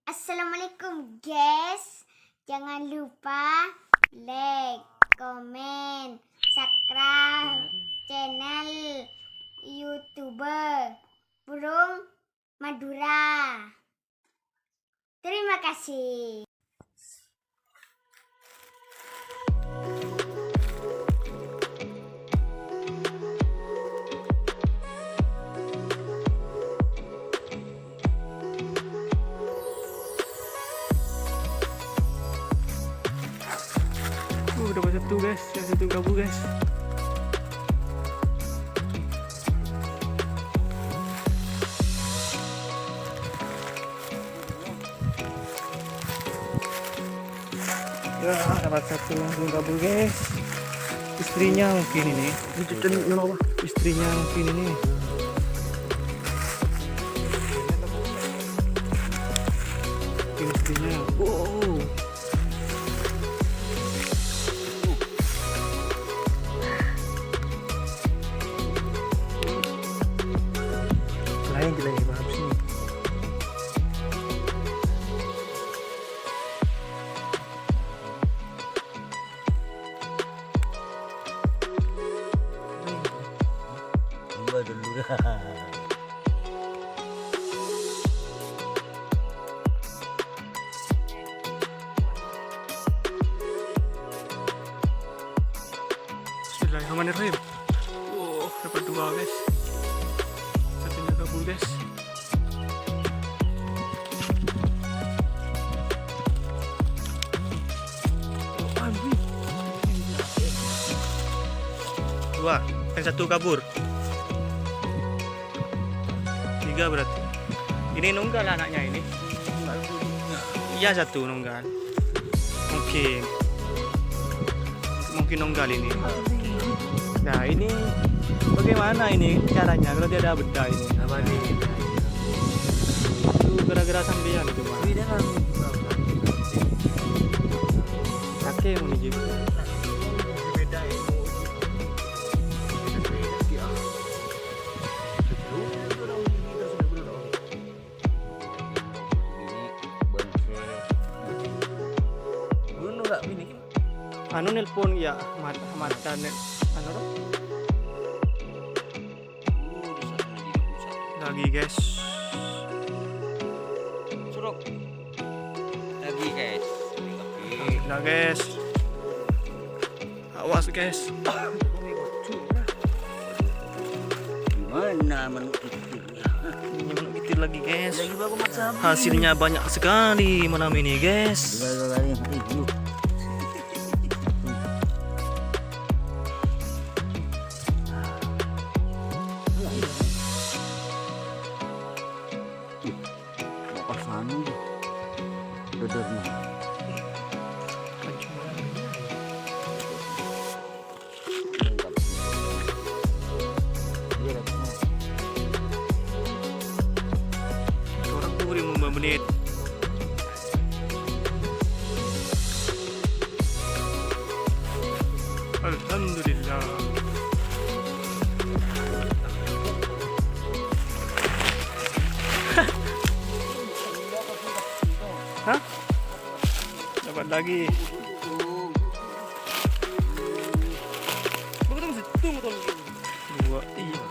Assalamualaikum guys. Jangan lupa like, komen, subscribe channel YouTuber Burung Madura. Terima kasih. Dapat satu guys, yang satu kabur guys. Ya, dapat satu langsung kabur guys. Istrinya mungkin ini. Istrinya mungkin ini. Mungkin istrinya. Wow. Jelek banget sih. Dua dulu dah. Bismillahirrahmanirrahim. Wow, dapat dua guys. Satunya kabur guys. Dua, yang satu kabur. Tiga berarti. Ini nunggal anaknya ini. Iya satu nunggal. Mungkin nunggal ini. Nah ini bagaimana ini caranya kalau dia ada beda ini? Apa nih? Itu gara-gara sampean itu mah. Ini kan Pakai mau nih beda ya. Anu nelpon ya matkan anu lagi guys. Suruk. Lagi guys. Nah guys. Awas guys. Gimana menukiknya? Menukik lagi guys. Hasilnya banyak sekali malam ini guys. Orang 25 menit. Alhamdulillah. Hah? Dapat lagi. Dua, iya.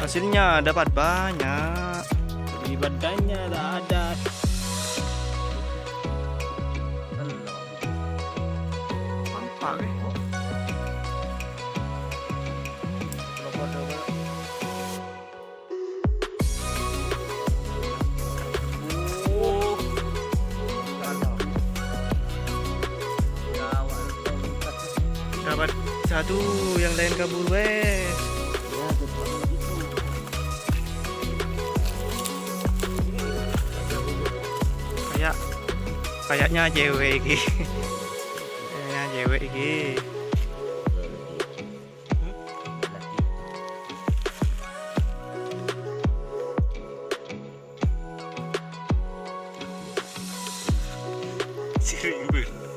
Hasilnya dapat banyak. Di badannya ada. Nampak dapat satu, yang lain kabur wes. Kayaknya cewek iki. Kayaknya cewek iki. Si rimbun.